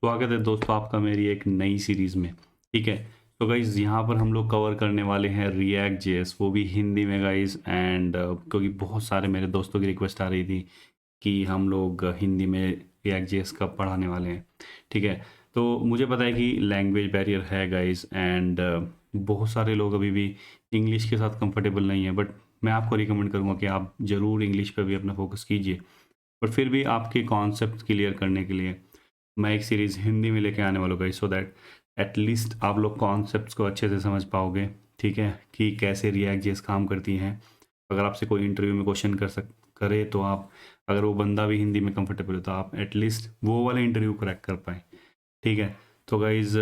स्वागत है दोस्तों आपका मेरी एक नई सीरीज़ में। ठीक है, तो गाइज़ यहाँ पर हम लोग कवर करने वाले हैं रिएक्ट जेएस, वो भी हिंदी में गाइज़। एंड क्योंकि बहुत सारे मेरे दोस्तों की रिक्वेस्ट आ रही थी कि हम लोग हिंदी में रिएक्ट जेएस का पढ़ाने वाले हैं। ठीक है, तो मुझे पता है कि लैंग्वेज बैरियर है गाइज़। एंड बहुत सारे लोग अभी भी इंग्लिश के साथ कंफर्टेबल नहीं है, बट मैं आपको रिकमेंड करूँगा कि आप ज़रूर इंग्लिश पर भी अपना फोकस कीजिए। बट फिर भी आपके कॉन्सेप्ट क्लियर करने के लिए मैं एक सीरीज़ हिंदी में लेके आने वाला हूँ गाइस, सो दैट एटलीस्ट आप लोग कॉन्सेप्ट्स को अच्छे से समझ पाओगे। ठीक है, कि कैसे रिएक्ट जेएस काम करती हैं। अगर आपसे कोई इंटरव्यू में क्वेश्चन करे तो आप, अगर वो बंदा भी हिंदी में कंफर्टेबल है तो आप एटलीस्ट वो वाला इंटरव्यू क्रैक कर पाएँ। ठीक है, तो गाइज़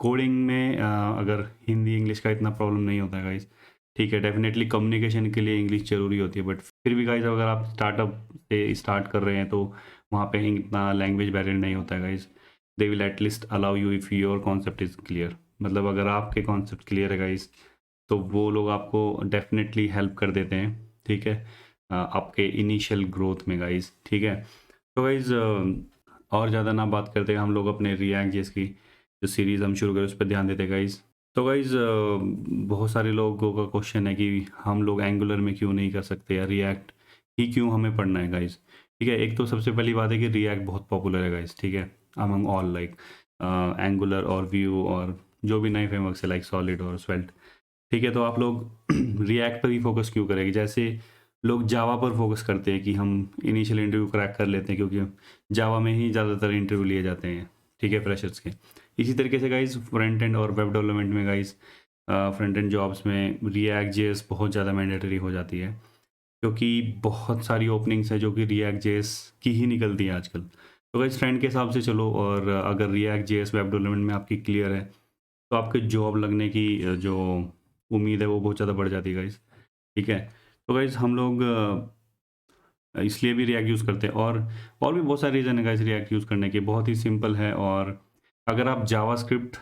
कोडिंग में अगर हिंदी इंग्लिश का इतना प्रॉब्लम नहीं होता है गाइज़। ठीक है, डेफिनेटली कम्युनिकेशन के लिए इंग्लिश ज़रूरी होती है, बट फिर भी गाइज़ अगर आप स्टार्टअप से स्टार्ट कर रहे हैं तो वहाँ पे इतना लैंग्वेज बैरियर नहीं होता है guys. They will at least allow you if your concept is clear. मतलब अगर आपके कॉन्सेप्ट क्लियर है गाइज़, तो वो लोग आपको डेफिनेटली हेल्प कर देते हैं। ठीक है, आपके इनिशियल ग्रोथ में गाइज़। ठीक है, तो गाइज़ और ज़्यादा ना बात करते हैं, हम लोग अपने रिएक्ट जेएस की जो सीरीज़ हम शुरू करें उस पर ध्यान देते हैं गाइज़। तो गाइज़ बहुत सारे लोगों का क्वेश्चन है कि हम लोग एंगुलर में क्यों नहीं कर सकते या रिएक्ट ही क्यों हमें पढ़ना है गाइज़। ठीक है, एक तो सबसे पहली बात है कि रिएक्ट बहुत पॉपुलर है गाइज़। ठीक है, अमंग ऑल लाइक एंगुलर और व्यू और जो भी नए फ्रेमवर्क्स है लाइक सॉलिड और स्वेल्ट। ठीक है, तो आप लोग रिएक्ट पर ही फोकस क्यों करेंगे? जैसे लोग जावा पर फोकस करते हैं कि हम इनिशियल इंटरव्यू क्रैक कर लेते हैं, क्योंकि जावा में ही ज़्यादातर इंटरव्यू लिए जाते हैं। ठीक है, फ्रेशर्स के। इसी तरीके से गाइज़ फ्रंट एंड और वेब डेवलपमेंट में गाइज़ फ्रंट एंड जॉब्स में रिएक्ट जेएस बहुत ज़्यादा मैंडेटरी हो जाती है, क्योंकि बहुत सारी ओपनिंग्स है जो कि रिएक्ट जेएस की ही निकलती है आजकल। तो गाइज़ ट्रेंड के हिसाब से चलो, और अगर रिएक्ट जेएस वेब डेवलपमेंट में आपकी क्लियर है तो आपके जॉब लगने की जो उम्मीद है वो बहुत ज़्यादा बढ़ जाती है गाइज़। ठीक है, तो गाइज़ हम लोग इसलिए भी रिएक्ट यूज़ करते हैं, और भी बहुत सारे रीज़न है गाइज़ रिएक्ट यूज़ करने के। बहुत ही सिंपल है, और अगर आप जावास्क्रिप्ट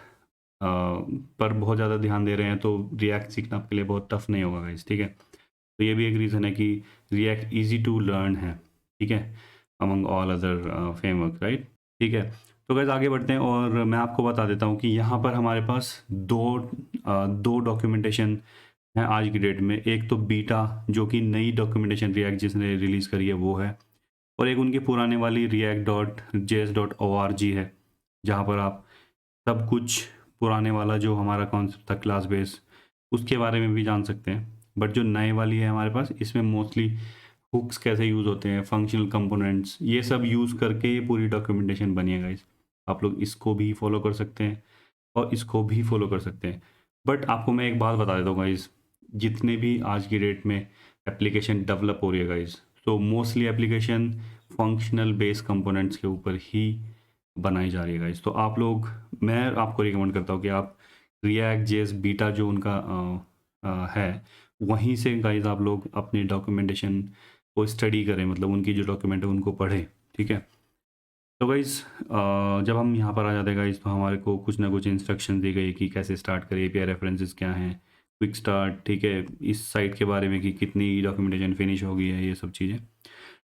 पर बहुत ज़्यादा ध्यान दे रहे हैं तो रिएक्ट सीखना आपके लिए बहुत टफ नहीं होगा गाइज़। ठीक है, तो ये भी एक रीज़न है कि रिएक्ट ईज़ी टू लर्न है। ठीक है, among all other framework, right? ठीक है, तो गाइज़ आगे बढ़ते हैं, और मैं आपको बता देता हूँ कि यहाँ पर हमारे पास दो डॉक्यूमेंटेशन हैं आज की डेट में। एक तो बीटा, जो कि नई डॉक्यूमेंटेशन रिएक्ट जिसने रिलीज़ करी है वो है, और एक उनकी पुराने वाली React dot JS dot O R G है, जहाँ पर आप सब कुछ पुराने वाला जो हमारा कॉन्सेप्ट था क्लास बेस, उसके बारे में भी जान सकते हैं। बट जो नए वाली है हमारे पास, इसमें मोस्टली हुक्स कैसे यूज़ होते हैं, फंक्शनल कंपोनेंट्स, ये सब यूज़ करके ये पूरी डॉक्यूमेंटेशन बनी है गाइस। आप लोग इसको भी फॉलो कर सकते हैं और इसको भी फॉलो कर सकते हैं। बट आपको मैं एक बात बता देता हूँ गाइस, जितने भी आज की डेट में एप्लीकेशन डेवलप हो रही है गाइस, तो mostly application functional base components के ऊपर ही बनाई जा रही है गाइस। तो आप लोग, मैं आपको रिकमेंड करता हूँ कि आप रिएक्ट जेएस बीटा जो उनका है, वहीं से गाइस आप लोग अपनी डॉक्यूमेंटेशन को स्टडी करें, मतलब उनकी जो डॉक्यूमेंट है उनको पढ़ें। ठीक है, तो गाइस जब हम यहाँ पर आ जाते हैं गाइस, तो हमारे को कुछ ना कुछ इंस्ट्रक्शन दी गई कि कैसे स्टार्ट करें, एपीआई रेफरेंसेस क्या हैं, क्विक स्टार्ट। ठीक है, इस साइट के बारे में कि कितनी डॉक्यूमेंटेशन फिनिश हो गई है, ये सब चीज़ें।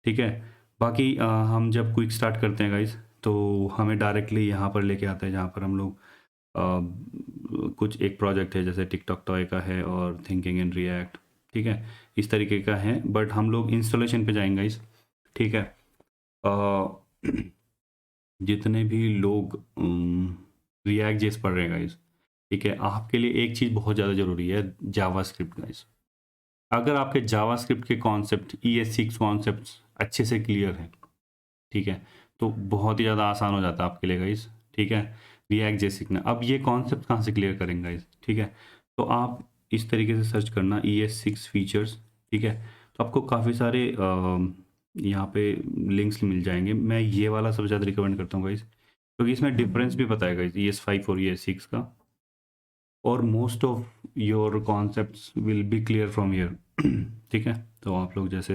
ठीक है, बाकी हम जब क्विक स्टार्ट करते हैं गाइस, तो हमें डायरेक्टली यहाँ पर लेके आता है जहाँ पर हम लोग कुछ एक प्रोजेक्ट है जैसे टिकटॉक टॉय का है और थिंकिंग इन रिएक्ट। ठीक है, इस तरीके का है, बट हम लोग इंस्टॉलेशन पे जाएंगे गाइस। ठीक है, अ, जितने भी लोग रिएक्ट जेस पढ़ रहे हैं गाइस, ठीक है, आपके लिए एक चीज़ बहुत ज़्यादा ज़रूरी है, जावास्क्रिप्ट गाइस। अगर आपके जावास्क्रिप्ट के कॉन्सेप्ट ES6 कॉन्सेप्ट अच्छे से क्लियर है, ठीक है, तो बहुत ही ज़्यादा आसान हो जाता है आपके लिए गाइस। ठीक है, रिएक्ट जेस सीखना। अब ये कॉन्सेप्ट कहाँ से क्लियर करेंगे गाइस? ठीक है, तो आप इस तरीके से सर्च करना ES6 फीचर्स। ठीक है, तो आपको काफ़ी सारे यहाँ पे लिंक्स मिल जाएंगे। मैं ये वाला सबसे ज़्यादा रिकमेंड करता हूँ गाइस, क्योंकि इसमें डिफरेंस भी पता है गाइस ES5 और ES6 का, और most of your concepts will be clear from here. ठीक है, तो आप लोग जैसे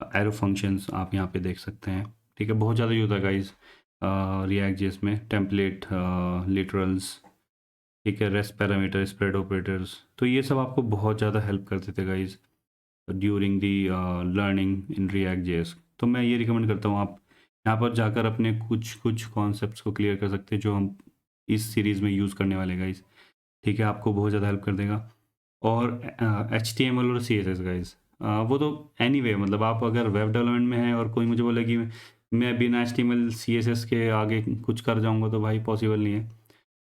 एरो फंक्शंस आप यहाँ पे देख सकते हैं। ठीक है, बहुत ज़्यादा यूज़ है गाइस रिएक्ट जेएस में, टेम्पलेट, लिटरल्स। ठीक है, रेस्ट पैरामीटर, स्प्रेड ऑपरेटर्स, तो ये सब आपको बहुत ज़्यादा हेल्प करते थे guys during the learning in React JS. तो मैं ये रिकमेंड करता हूँ आप यहाँ पर जाकर अपने कुछ कुछ कॉन्सेप्ट्स को क्लियर कर सकते हैं जो हम इस सीरीज़ में यूज़ करने वाले गाइस। ठीक है, आपको बहुत ज़्यादा हेल्प कर देगा। और HTML और CSS गाइस, वो तो एनीवे मतलब आप अगर वेब डेवलपमेंट में हैं और कोई मुझे बोले कि मैं बिना HTML CSS के आगे कुछ कर जाऊँगा, तो भाई पॉसिबल नहीं है।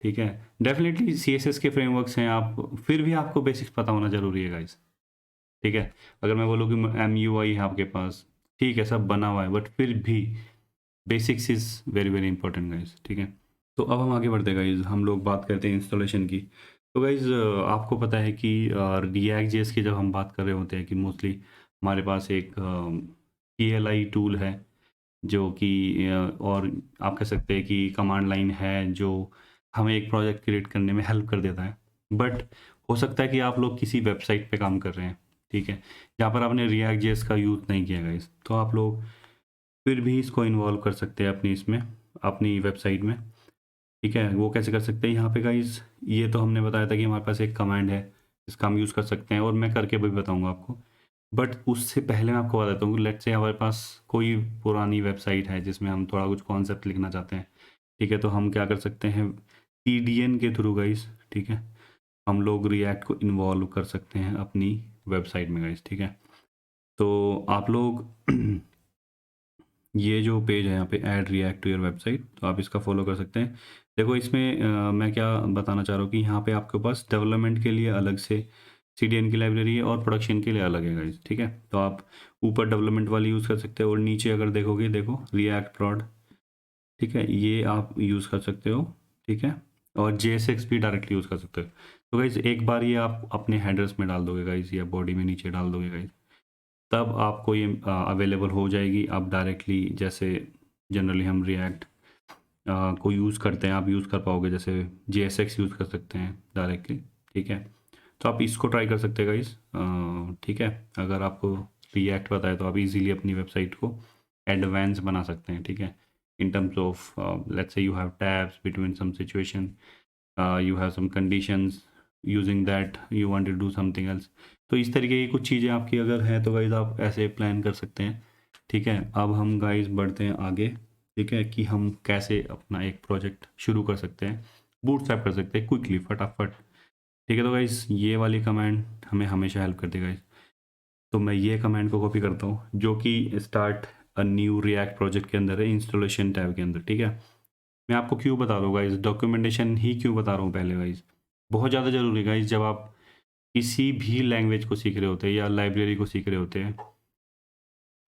ठीक है, डेफिनेटली CSS के फ्रेमवर्क्स हैं, आप फिर भी आपको बेसिक्स पता होना ज़रूरी है गाइस। ठीक है, अगर मैं बोलूँ कि MUI है आपके पास, ठीक है सब बना हुआ है, बट फिर भी basics is very very important guys. ठीक है, तो अब हम आगे बढ़ते हैं गाइस, हम लोग बात करते हैं इंस्टॉलेशन की। तो गाइस आपको पता है कि रिएक्ट जेएस की जब हम बात कर रहे होते हैं कि मोस्टली हमारे पास एक CLI टूल है जो कि और आप कह सकते हैं कि कमांड लाइन है जो हमें एक प्रोजेक्ट क्रिएट करने में हेल्प कर देता है। बट हो सकता है कि आप लोग किसी वेबसाइट पे काम कर रहे हैं, ठीक है, जहाँ पर आपने रिएक्ट जेएस का यूज़ नहीं किया गाइस, तो आप लोग फिर भी इसको इन्वॉल्व कर सकते हैं अपनी इसमें, अपनी वेबसाइट में। ठीक है, वो कैसे कर सकते हैं यहाँ पे गाइस, ये तो हमने बताया था कि हमारे पास एक कमांड है इसका हम यूज़ कर सकते हैं और मैं करके भी बताऊँगा आपको। बट उससे पहले मैं आपको बता देता हूँ कि लेट्स से हमारे पास कोई पुरानी वेबसाइट है जिसमें हम थोड़ा कुछ कॉन्सेप्ट लिखना चाहते हैं। ठीक है, तो हम क्या कर सकते हैं, TDN के थ्रू गाइस, ठीक है, हम लोग रिएक्ट को इन्वॉल्व कर सकते हैं अपनी वेबसाइट में गाइस। ठीक है, तो आप लोग ये जो पेज है यहाँ पे add React to your website, तो आप इसका फॉलो कर सकते हैं। देखो इसमें मैं क्या बताना चाह रहा हूँ कि यहाँ पे आपके पास डेवलपमेंट के लिए अलग से CDN की लाइब्रेरी है और प्रोडक्शन के लिए अलग है गाइस। ठीक है, तो आप ऊपर डेवलपमेंट वाली यूज़ कर सकते हो और नीचे अगर देखोगे, देखो रिएक्ट प्रोड, ठीक है, ये आप यूज़ कर सकते हो। ठीक है, और JSX भी डायरेक्टली यूज़ कर सकते हो। तो गाइज एक बार ये आप अपने हेडर्स में डाल दोगे गाइज या बॉडी में नीचे डाल दोगे गाइज, तब आपको ये अवेलेबल हो जाएगी। आप डायरेक्टली जैसे जनरली हम रिएक्ट को यूज़ करते हैं, आप यूज़ कर पाओगे, जैसे JSX यूज़ कर सकते हैं डायरेक्टली। ठीक है, तो आप इसको ट्राई कर सकते हैं गाइस। ठीक है, अगर आपको रिएक्ट पता है तो आप इजीली अपनी वेबसाइट को एडवांस बना सकते हैं। ठीक है, in terms of let's say you have tabs between some situation, you have some conditions using that you want to do something else। तो इस तरीके की कुछ चीज़ें आपकी अगर हैं तो गाइज आप ऐसे प्लान कर सकते हैं। ठीक है, अब हम गाइज बढ़ते हैं आगे। ठीक है, कि हम कैसे अपना एक प्रोजेक्ट शुरू कर सकते हैं, बूटस्ट्रैप कर सकते हैं क्विकली फटाफट। ठीक है, तो गाइज ये वाली कमांड हमें हमेशा हेल्प करती है गाइज। तो मैं ये कमांड को कॉपी करता हूँ जो कि start a new react project के अंदर है, इंस्टॉलेशन टैब के अंदर। ठीक है, मैं आपको क्यों बता रहा हूँ गाइज, डॉक्यूमेंटेशन ही क्यों बता रहा हूँ पहले गाइज, बहुत ज़्यादा ज़रूरी है गाइज। जब आप किसी भी लैंग्वेज को सीख रहे होते हैं या लाइब्रेरी को सीख रहे होते हैं,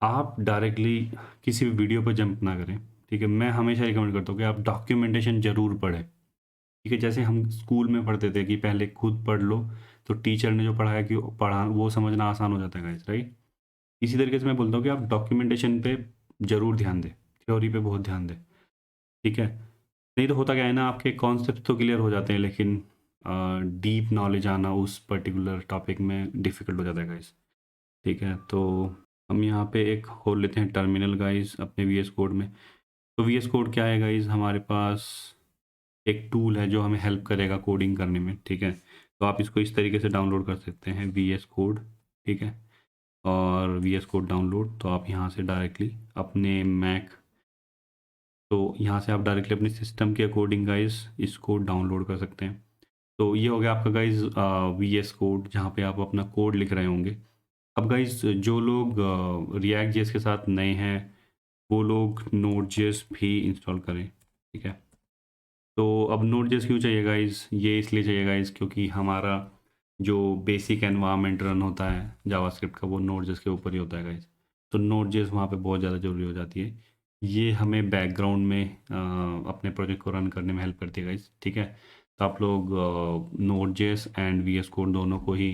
आप डायरेक्टली किसी भी वीडियो पर जंप ना करें। ठीक है, मैं हमेशा रिकमेंड करता हूँ कि आप डॉक्यूमेंटेशन ज़रूर पढ़ें। ठीक है, जैसे हम स्कूल में पढ़ते थे कि पहले खुद पढ़ लो, तो टीचर ने जो पढ़ाया कि पढ़ा वो समझना आसान हो जाता है गाइज, राइट। इसी तरीके से मैं बोलता हूँ कि आप डॉक्यूमेंटेशन पे ज़रूर ध्यान दें, थ्योरी पे बहुत ध्यान दें। ठीक है, नहीं तो होता क्या है ना, आपके कॉन्सेप्ट तो क्लियर हो जाते हैं लेकिन डीप नॉलेज आना उस पर्टिकुलर टॉपिक में डिफ़िकल्ट हो जाता है गाइस। ठीक है, तो हम यहाँ पे एक खोल लेते हैं टर्मिनल गाइस अपने VS कोड में। तो VS कोड क्या है गाइस, हमारे पास एक टूल है जो हमें हेल्प करेगा कोडिंग करने में। ठीक है, तो आप इसको इस तरीके से डाउनलोड कर सकते हैं VS कोड। ठीक है, और VS कोड डाउनलोड, तो आप यहाँ से डायरेक्टली अपने मैक, तो यहाँ से आप डायरेक्टली अपने सिस्टम के अकॉर्डिंग गाइस इसको डाउनलोड कर सकते हैं। तो ये हो गया आपका गाइस VS कोड, जहाँ पे आप अपना कोड लिख रहे होंगे। अब गाइस जो लोग रिएक्ट जेएस के साथ नए हैं वो लोग नोड जेएस भी इंस्टॉल करें। ठीक है, तो अब नोड जेएस क्यों चाहिए गाइस, ये इसलिए चाहिए गाइस क्योंकि हमारा जो बेसिक एनवायरनमेंट रन होता है जावास्क्रिप्ट का वो नोड जेएस के ऊपर ही होता है गाइस। तो नोड जेएस वहाँ पे बहुत ज़्यादा ज़रूरी हो जाती है। ये हमें बैकग्राउंड में अपने प्रोजेक्ट को रन करने में हेल्प करती है गाइस। ठीक है, तो आप लोग node JS and VS code दोनों को ही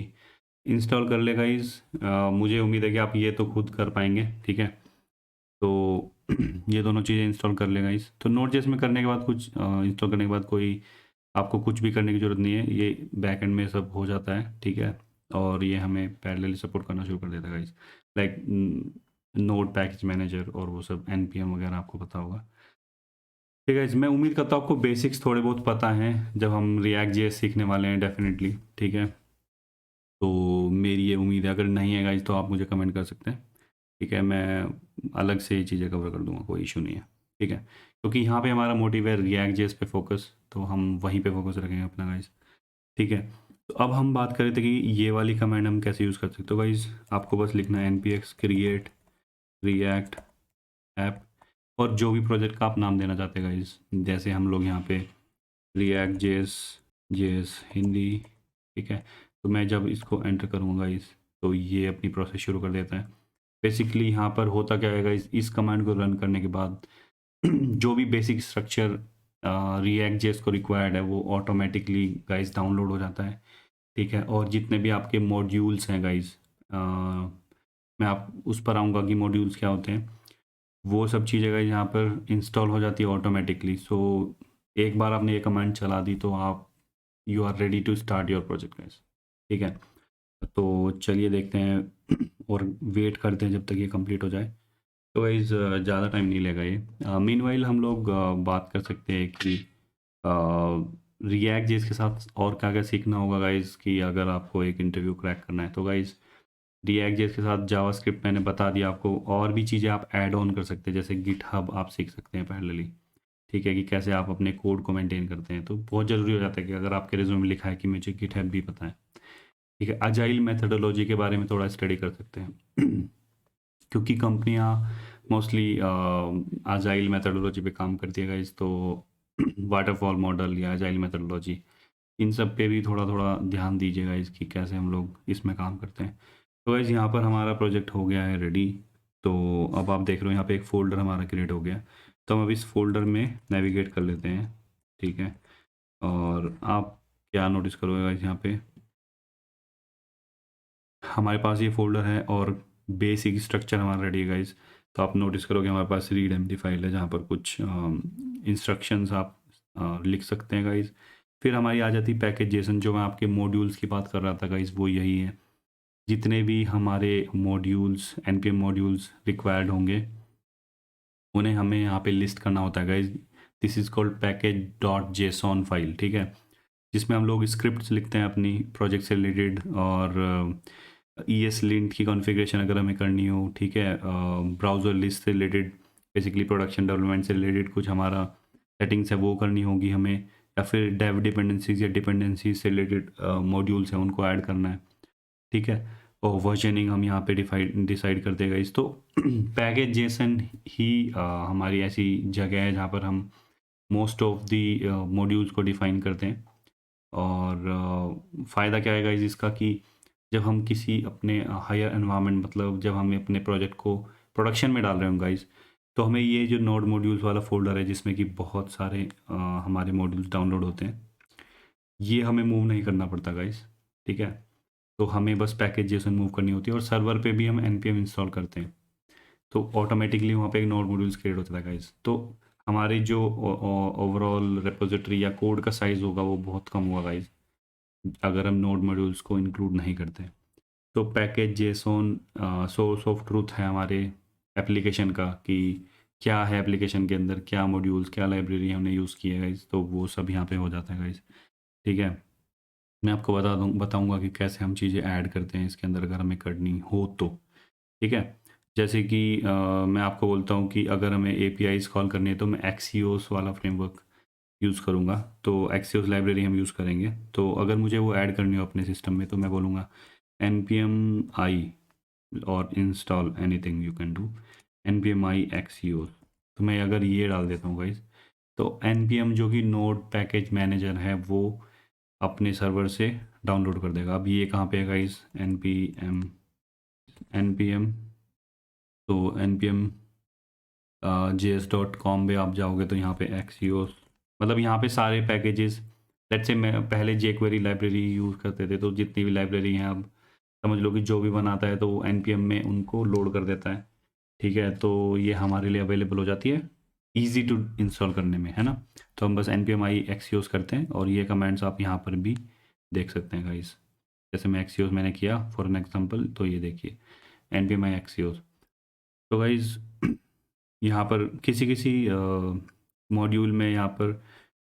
इंस्टॉल कर ले गाइस। मुझे उम्मीद है कि आप ये तो खुद कर पाएंगे। ठीक है, तो ये दोनों चीज़ें इंस्टॉल कर ले गाइस। तो नोड जेएस में करने के बाद कुछ इंस्टॉल करने के बाद कोई आपको कुछ भी करने की ज़रूरत नहीं है, ये बैक एंड में सब हो जाता है। ठीक है, और ये हमें पैरेलली सपोर्ट करना शुरू कर देता है guys, like node package manager और वो सब NPM वगैरह आपको पता होगा। ठीक है, मैं उम्मीद करता हूँ आपको बेसिक्स थोड़े बहुत पता हैं जब हम रिएक्ट जेएस सीखने वाले हैं डेफिनेटली। ठीक है, तो मेरी ये उम्मीद है, अगर नहीं है गाइज तो आप मुझे कमेंट कर सकते हैं। ठीक है, मैं अलग से ये चीज़ें कवर कर दूंगा, कोई इशू नहीं है, ठीक है। क्योंकि यहाँ पे हमारा मोटिव है रिएक्ट जेएस पे फोकस, तो हम वहीं पे फोकस रखेंगे अपना गाइस, ठीक है। तो अब हम बात कर रहे थे कि ये वाली कमांड हम कैसे यूज़ कर सकते हैं। तो गाइस आपको बस लिखना है npx create react app, और जो भी प्रोजेक्ट का आप नाम देना चाहते हैं गाइस, जैसे हम लोग यहाँ पे रिएक्ट जेएस हिंदी, ठीक है। तो मैं जब इसको एंटर करूँगा गाइस, तो ये अपनी प्रोसेस शुरू कर देता है। बेसिकली यहाँ पर होता क्या है गाइस, इस कमांड को रन करने के बाद जो भी बेसिक स्ट्रक्चर रिएक्ट जेएस को रिक्वायर्ड है वो ऑटोमेटिकली गाइस डाउनलोड हो जाता है, ठीक है। और जितने भी आपके मॉड्यूल्स हैं गाइस, मैं आप उस पर आऊँगा कि मॉड्यूल्स क्या होते हैं, वो सब चीज़ें गाइस यहाँ पर इंस्टॉल हो जाती है ऑटोमेटिकली। सो एक बार आपने ये कमांड चला दी तो आप you are ready to start your project guys, ठीक है। तो चलिए देखते हैं और वेट करते हैं जब तक ये कंप्लीट हो जाए। तो गाइस ज़्यादा टाइम नहीं लेगा ये। मीनवाइल हम लोग बात कर सकते हैं कि रिएक्ट जेएस के साथ और क्या क्या सीखना होगा गाइस, कि अगर आपको एक इंटरव्यू क्रैक करना है। तो गाइस रिएक्ट जेएस के साथ जावास्क्रिप्ट मैंने बता दिया आपको, और भी चीज़ें आप ऐड ऑन कर सकते हैं, जैसे गिटहब आप सीख सकते हैं पैरेलली, ठीक है, कि कैसे आप अपने कोड को मेंटेन करते हैं। तो बहुत ज़रूरी हो जाता है कि अगर आपके रिज्यूमे में लिखा है कि मुझे गिटहब भी पता है, ठीक है। अजाइल मेथडोलॉजी के बारे में थोड़ा स्टडी कर सकते हैं क्योंकि कंपनियां मोस्टली अजाइल मेथडोलॉजी पे काम करती है गाइस, तो वाटरफॉल मॉडल या अजाइल मेथडोलॉजी, इन सब पे भी थोड़ा थोड़ा ध्यान दीजिएगा इसकी, कैसे हम लोग इसमें काम करते हैं। तो गाइस यहाँ पर हमारा प्रोजेक्ट हो गया है रेडी। तो अब आप देख रहे हो यहाँ पे एक फ़ोल्डर हमारा क्रिएट हो गया। तो हम अब इस फोल्डर में नेविगेट कर लेते हैं, ठीक है। और आप क्या नोटिस करोगे गाइस, यहाँ पे हमारे पास ये फोल्डर है और बेसिक स्ट्रक्चर हमारा रेडी है गाइस। तो आप नोटिस करोगे हमारे पास रीड एम्प्टी फाइल है जहाँ पर कुछ इंस्ट्रक्शंस आप लिख सकते हैं गाइस। फिर हमारी आ जाती पैकेज जेसन, जो मैं आपके मॉड्यूल्स की बात कर रहा था गाइस, वो यही है। जितने भी हमारे मॉड्यूल्स npm मॉड्यूल्स रिक्वायर्ड होंगे उन्हें हमें यहाँ पे लिस्ट करना होता है guys. This is called package dot JSON file, ठीक है, जिसमें हम लोग स्क्रिप्ट्स लिखते हैं अपनी प्रोजेक्ट से रिलेटेड, और ES लिंट की कॉन्फ़िगरेशन अगर हमें करनी हो, ठीक है, ब्राउज़र लिस्ट से रिलेटेड, बेसिकली प्रोडक्शन डेवलपमेंट से रिलेटेड कुछ हमारा सेटिंग्स है वो करनी होगी हमें, या फिर डेव डिपेंडेंसीज या डिपेंडेंसीज से रिलेटेड मॉड्यूल्स हैं उनको ऐड करना है, ठीक है। और वर्जनिंग हम यहाँ पे डिसाइड कर देगा इस। तो पैकेज जेसन ही हमारी ऐसी जगह है जहाँ पर हम मोस्ट ऑफ दी मॉड्यूल्स को डिफाइन करते हैं। और फ़ायदा क्या है इसका, कि जब हम किसी अपने हायर एनवायरनमेंट, मतलब जब हम अपने प्रोजेक्ट को प्रोडक्शन में डाल रहे हों गाइस, तो हमें ये जो नोड मॉड्यूल्स वाला फोल्डर है जिसमें कि बहुत सारे हमारे मॉड्यूल्स डाउनलोड होते हैं, ये हमें मूव नहीं करना पड़ता गाइस, ठीक है। तो हमें बस पैकेज जेसन मूव करनी होती है, और सर्वर पे भी हम npm इंस्टॉल करते हैं, तो ऑटोमेटिकली वहाँ पे एक नोड मॉड्यूल्स क्रिएट होता है गाइस। तो हमारे जो ओवरऑल रेपोजिटरी या कोड का साइज़ होगा वो बहुत कम होगा गाइस, अगर हम नोड मॉड्यूल्स को इंक्लूड नहीं करते। तो package JSON source of truth है हमारे एप्लीकेशन का, कि क्या है एप्लीकेशन के अंदर, क्या मॉड्यूल्स, क्या लाइब्रेरी हमने यूज़ की है गाइस, तो वो सब यहाँ पे हो जाता है गाइस, ठीक है। मैं आपको बताऊंगा कि कैसे हम चीज़ें ऐड करते हैं इसके अंदर अगर हमें करनी हो तो, ठीक है। जैसे कि मैं आपको बोलता हूँ कि अगर हमें APIs कॉल करनी है तो मैं एक्सियोस वाला फ्रेमवर्क यूज़ करूँगा, तो एक्सियोस लाइब्रेरी हम यूज़ करेंगे। तो अगर मुझे वो ऐड करनी हो अपने सिस्टम में तो मैं बोलूँगा npm i और install anything you can do npm i axios। तो मैं अगर ये डाल देता हूँ गाइस, तो npm जो कि नोड पैकेज मैनेजर है वो अपने सर्वर से डाउनलोड कर देगा। अब ये कहाँ पे है गाइस, npm, तो npm js.com पे आप जाओगे तो यहाँ पे axios, मतलब यहाँ पे सारे पैकेजेस, लेट्स से मैं पहले jQuery लाइब्रेरी यूज़ करते थे, तो जितनी भी लाइब्रेरी हैं अब समझ लो कि जो भी बनाता है तो वो npm में उनको लोड कर देता है, ठीक है। तो ये हमारे लिए अवेलेबल हो जाती है ईजी टू इंस्टॉल करने में, है ना। तो हम बस npm i axios करते हैं, और ये कमेंट्स आप यहाँ पर भी देख सकते हैं गाइस। जैसे मैं axios मैंने किया फॉर एन एग्जांपल, तो ये देखिए npm i axios। तो गाइस यहाँ पर किसी किसी मॉड्यूल में यहाँ पर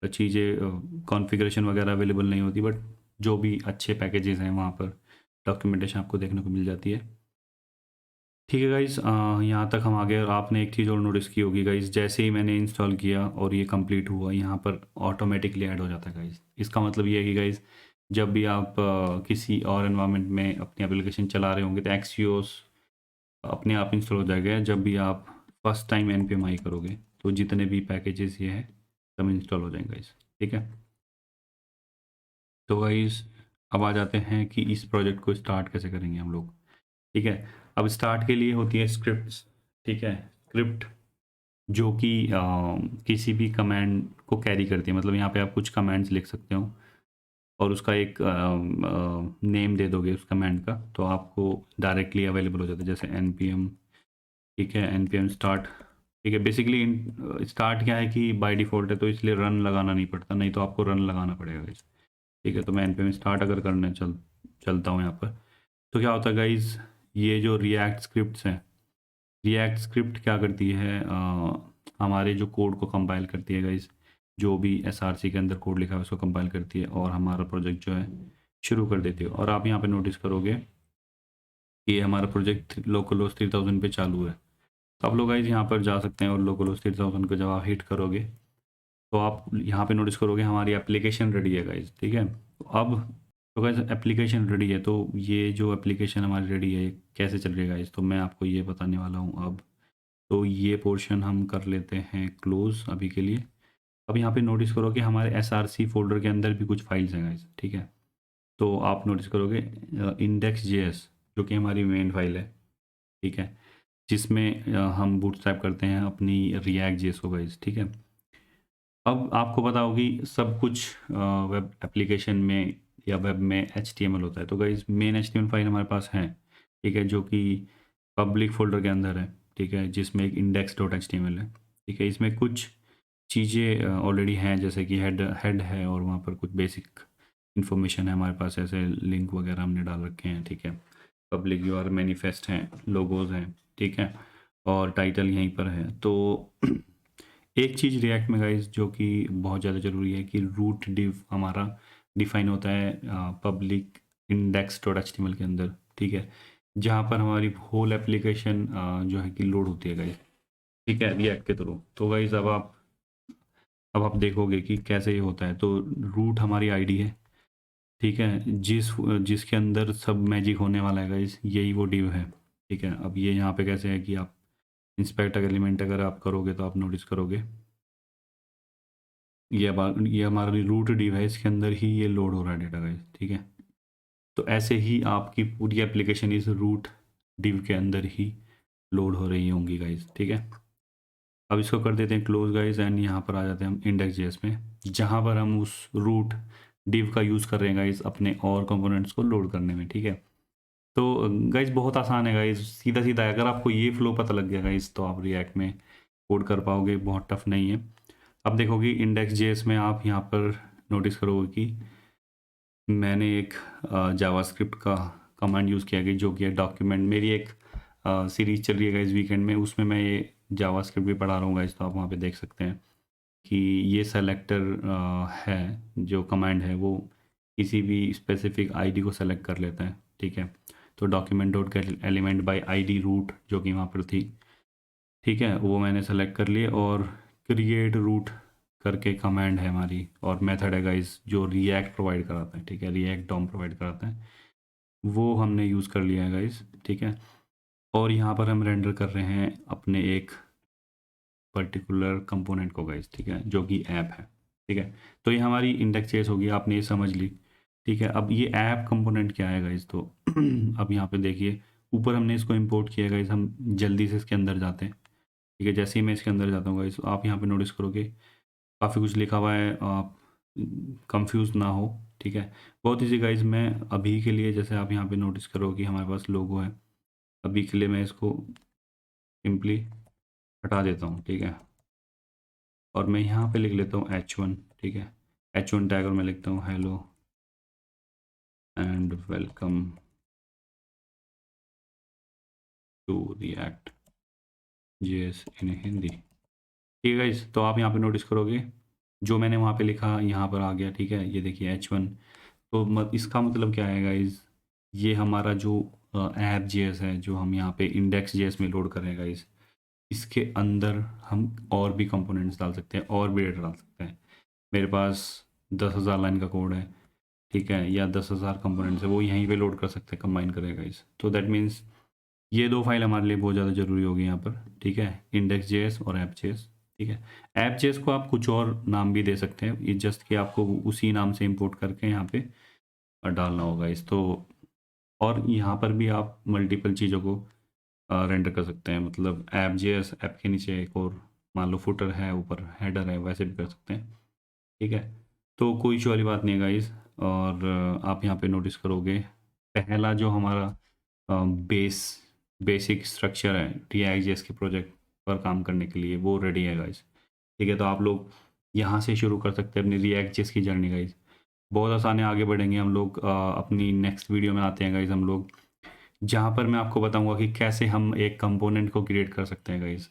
चीज़ें कॉन्फ़िगरेशन वगैरह अवेलेबल नहीं होती, बट जो भी अच्छे पैकेजेस हैं वहाँ पर डॉक्यूमेंटेशन आपको देखने को मिल जाती है। ठीक है गाइज़, यहाँ तक हम आ गए और आपने एक चीज़ और नोटिस की होगी गाइज़, जैसे ही मैंने इंस्टॉल किया और ये कंप्लीट हुआ यहाँ पर ऑटोमेटिकली ऐड हो जाता है गाइज़। इसका मतलब ये है कि गाइज़ जब भी आप किसी और एनवायरनमेंट में अपनी एप्लीकेशन चला रहे होंगे तो एक्सियोस अपने आप इंस्टॉल हो जाएगा। जब भी आप फर्स्ट टाइम npm करोगे तो जितने भी पैकेजेस ये हैं सब इंस्टॉल हो जाएंगे गाइज़। ठीक है, तो गाइज़ अब आ जाते हैं कि इस प्रोजेक्ट को स्टार्ट कैसे करेंगे हम लोग। ठीक है, अब स्टार्ट के लिए होती है स्क्रिप्ट्स। ठीक है, स्क्रिप्ट जो कि किसी भी कमांड को कैरी करती है, मतलब यहाँ पे आप कुछ कमांड्स लिख सकते हो और उसका एक नेम दे दोगे उस कमांड का, तो आपको डायरेक्टली अवेलेबल हो जाता है, जैसे npm। ठीक है, npm स्टार्ट। ठीक है, बेसिकली स्टार्ट क्या है कि बाय डिफ़ॉल्ट है तो इसलिए रन लगाना नहीं पड़ता, नहीं तो आपको रन लगाना पड़ेगा गाइस। ठीक है, तो मैं npm स्टार्ट अगर करने चलता हूँ यहाँ पर, तो क्या होता है गाइस, ये जो रिएक्ट स्क्रिप्ट्स हैं, रिएक्ट स्क्रिप्ट क्या करती है, हमारे जो कोड को कंपाइल करती है गाइस, जो भी एसआरसी के अंदर कोड लिखा है उसको कंपाइल करती है और हमारा प्रोजेक्ट जो है शुरू कर देती है। और आप यहाँ पे नोटिस करोगे कि ये हमारा प्रोजेक्ट लोकल 3000 पे चालू है। तो आप लोग गाइस यहाँ पर जा सकते हैं और लोकल 3000 को जब आप हिट करोगे तो आप यहाँ पे नोटिस करोगे हमारी एप्लीकेशन रेडी है गाइस। ठीक है, तो अब तो गाइस एप्लीकेशन रेडी है, तो ये जो एप्लीकेशन हमारी रेडी है ये कैसे चल रही है गाइस, तो मैं आपको ये बताने वाला हूँ अब। तो ये पोर्शन हम कर लेते हैं क्लोज अभी के लिए। अब यहाँ पे नोटिस करो कि हमारे एसआरसी फोल्डर के अंदर भी कुछ फाइल्स हैं गाइस। ठीक है, तो आप नोटिस करोगे index.js जो कि हमारी मेन फाइल है। ठीक है, जिसमें हम बूटस्ट्रैप करते हैं अपनी React.js को गाइस। ठीक है, अब आपको पता होगी सब कुछ वेब एप्लीकेशन में या वेब में HTML होता है, तो गाइस मेन HTML फाइल हमारे पास है। ठीक है, जो कि पब्लिक फोल्डर के अंदर है। ठीक है, जिसमें एक index.html है। ठीक है, इसमें कुछ चीज़ें ऑलरेडी हैं, जैसे कि हेड है और वहाँ पर कुछ बेसिक इन्फॉर्मेशन है हमारे पास, ऐसे लिंक वगैरह हमने डाल रखे हैं। ठीक है, पब्लिक यूआर मैनिफेस्ट हैं, लोगोज हैं। ठीक है, और टाइटल यहीं पर है। तो एक चीज़ रिएक्ट में गाइस जो कि बहुत ज़्यादा ज़रूरी है कि रूट डिव हमारा डिफाइन होता है पब्लिक index.html के अंदर। ठीक है, जहाँ पर हमारी होल एप्लीकेशन जो है कि लोड होती है गाइस। ठीक है, रिएक्ट के थ्रू। तो गाइस अब आप देखोगे कि कैसे ये होता है। तो रूट हमारी आईडी है। ठीक है, जिसके अंदर सब मैजिक होने वाला है गाइस, यही वो डिव है। ठीक है, अब ये यहाँ पे कैसे है कि आप इंस्पेक्ट एलिमेंट अगर आप करोगे तो आप नोटिस करोगे ये हमारा रूट डिव है, इसके अंदर ही ये लोड हो रहा है डेटा गाइस। ठीक है, तो ऐसे ही आपकी पूरी एप्लीकेशन इस रूट डिव के अंदर ही लोड हो रही होंगी गाइस। ठीक है, अब इसको कर देते हैं क्लोज गाइस एंड यहाँ पर आ जाते हैं हम index.js में, जहाँ पर हम उस रूट डिव का यूज़ कर रहे हैं गाइस अपने और कंपोनेंट्स को लोड करने में। ठीक है, तो गाइस बहुत आसान है गाइस, सीधा सीधा है। अगर आपको ये फ्लो पता लग गया गाइस तो आप रिएक्ट में कोड कर पाओगे, बहुत टफ नहीं है। अब देखोगे index.js में आप यहाँ पर नोटिस करोगे कि मैंने एक जावास्क्रिप्ट का कमांड यूज़ किया गया, जो कि डॉक्यूमेंट मेरी एक सीरीज चल रही है गाइस वीकेंड में, उसमें मैं ये जावास्क्रिप्ट भी पढ़ा रहा हूँ गाइस, तो आप वहाँ पे देख सकते हैं कि ये सेलेक्टर है, जो कमांड है वो किसी भी स्पेसिफिक आईडी को सेलेक्ट कर लेता है। ठीक है, तो document dot get element by ID root जो कि वहाँ पर थी। ठीक है, वो मैंने सेलेक्ट कर लिए और क्रिएट रूट करके कमांड है हमारी, और मेथड है गाइस जो रिएक्ट प्रोवाइड कराता है। ठीक है, रिएक्ट डॉम प्रोवाइड कराता है, वो हमने यूज़ कर लिया है गाइस। ठीक है, और यहाँ पर हम रेंडर कर रहे हैं अपने एक पर्टिकुलर कंपोनेंट को गाइस। ठीक है, जो कि ऐप है। ठीक है, तो ये हमारी इंडेक्स होगी, आपने ये समझ ली। ठीक है, अब ये ऐप कंपोनेंट क्या है गाइस, तो अब यहाँ पे देखिए ऊपर हमने इसको इंपोर्ट किया गाइस, हम जल्दी से इसके अंदर जाते हैं। ठीक है, जैसे ही मैं इसके अंदर जाता हूँ गाइस, आप यहाँ पे नोटिस करोगे काफ़ी कुछ लिखा हुआ है, आप कंफ्यूज ना हो। ठीक है, बहुत ईजी गाइस, मैं अभी के लिए जैसे आप यहाँ पे नोटिस करोगे हमारे पास लोगो है, अभी के लिए मैं इसको सिंपली हटा देता हूँ। ठीक है, और मैं यहाँ पे लिख लेता हूँ H1। ठीक है, H1 टैग, और मैं लिखता हूँ hello and welcome to React JS in Hindi. ठीक है गाइस, तो आप यहाँ पे नोटिस करोगे जो मैंने वहाँ पे लिखा यहाँ पर आ गया। ठीक है, ये देखिए H1। तो इसका मतलब क्या है गाइस, ये हमारा जो ऐप जेएस है जो हम यहाँ पे इंडेक्स जेएस में लोड कर रहे हैं गाइस, इसके अंदर हम और भी कंपोनेंट्स डाल सकते हैं और भी डेटा डाल सकते हैं। मेरे पास 10,000 लाइन का कोड है, ठीक है, या 10,000 कंपोनेंट्स है, वो यहीं पे लोड कर सकते हैं कंबाइन करेगा गाइस। तो दैट मीन्स ये दो फाइल हमारे लिए बहुत ज़्यादा ज़रूरी होगी यहाँ पर, ठीक है, इंडेक्स जेएस और ऐप जेएस, ठीक है। ऐप जेएस को आप कुछ और नाम भी दे सकते हैं, ये जस्ट कि आपको उसी नाम से इंपोर्ट करके यहाँ पे डालना होगा इस तो। और यहाँ पर भी आप मल्टीपल चीज़ों को रेंडर कर सकते हैं, मतलब ऐप जेएस, ऐप के नीचे एक और मान लो फुटर है, ऊपर हेडर है, वैसे भी कर सकते हैं, ठीक है। तो कोई इशू वाली बात नहीं है गाइस। और आप यहाँ पे नोटिस करोगे पहला जो हमारा बेसिक स्ट्रक्चर है React.js के प्रोजेक्ट पर काम करने के लिए, वो रेडी है गाइस, ठीक है। तो आप लोग यहाँ से शुरू कर सकते हैं अपनी React.js की जर्नी गाइस। बहुत आसान है, आगे बढ़ेंगे हम लोग। अपनी नेक्स्ट वीडियो में आते हैं गाइस हम लोग, जहाँ पर मैं आपको बताऊंगा कि कैसे हम एक कंपोनेंट को क्रिएट कर सकते हैं गाइस,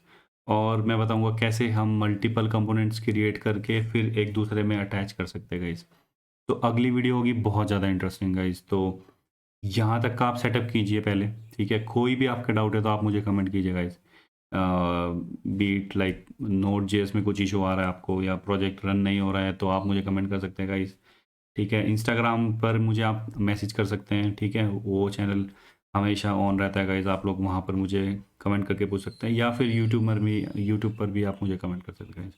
और मैं बताऊंगा कैसे हम मल्टीपल कंपोनेंट्स क्रिएट करके फिर एक दूसरे में अटैच कर सकते हैं गाइस। तो अगली वीडियो होगी बहुत ज़्यादा इंटरेस्टिंग गाइस। तो यहाँ तक का आप सेटअप कीजिए पहले, ठीक है। कोई भी आपका डाउट है तो आप मुझे कमेंट कीजिए गाइस। बीट लाइक नोड जेएस में कुछ इशू आ रहा है आपको, या प्रोजेक्ट रन नहीं हो रहा है, तो आप मुझे कमेंट कर सकते हैं गाइस, ठीक है। इंस्टाग्राम पर मुझे आप मैसेज कर सकते हैं, ठीक है, वो चैनल हमेशा ऑन रहता है गाइस, आप लोग वहाँ पर मुझे कमेंट करके पूछ सकते हैं, या फिर यूट्यूब पर भी आप मुझे कमेंट कर सकते हैं।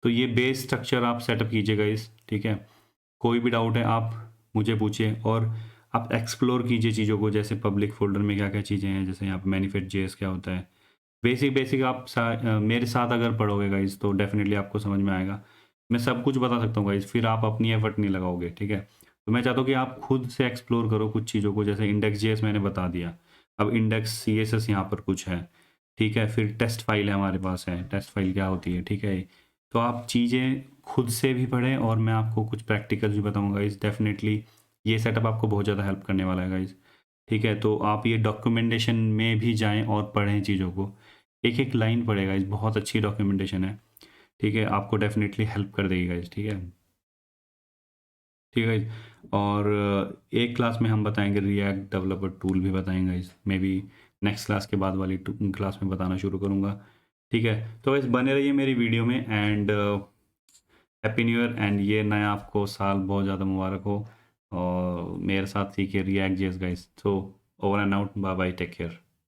तो ये बेस स्ट्रक्चर आप सेटअप कीजिए गाइस, ठीक है। कोई भी डाउट है आप मुझे पूछिए, और आप एक्सप्लोर कीजिए चीज़ों को, जैसे पब्लिक फोल्डर में क्या क्या चीज़ें हैं, जैसे यहाँ पे मैनिफेस्ट जेएस क्या होता है। बेसिक बेसिक आप मेरे साथ अगर पढ़ोगे गाइस तो डेफिनेटली आपको समझ में आएगा। मैं सब कुछ बता सकता हूँ गाइस, फिर आप अपनी एफर्ट नहीं लगाओगे, ठीक है। तो मैं चाहता हूँ कि आप खुद से एक्सप्लोर करो कुछ चीज़ों को, जैसे इंडेक्स जेएस मैंने बता दिया, अब इंडेक्स सीएसएस यहाँ पर कुछ है, ठीक है। फिर टेस्ट फाइल है हमारे पास, है टेस्ट फाइल क्या होती है, ठीक है। तो आप चीज़ें खुद से भी पढ़ें, और मैं आपको कुछ प्रैक्टिकल भी बताऊँगा गाइस। डेफिनेटली ये सेटअप आपको बहुत ज़्यादा हेल्प करने वाला है गाइस, ठीक है। तो आप ये डॉक्यूमेंटेशन में भी जाएँ और पढ़ें चीज़ों को, एक एक लाइन पढ़ेगा इस, बहुत अच्छी डॉक्यूमेंटेशन है, ठीक है, आपको डेफिनेटली हेल्प कर देगी गाइस, ठीक है, ठीक है गाइस। और एक क्लास में हम बताएंगे रिएक्ट डेवलपर टूल भी बताएंगे guys, may be next class के बाद वाली क्लास में बताना शुरू करूँगा, ठीक है। तो गाइस बने रहिए मेरी वीडियो में, and happy new year, and ये नया आपको साल बहुत ज़्यादा मुबारक हो, और मेरे साथ सीखिए React JS guys. So over and out, bye bye, take care.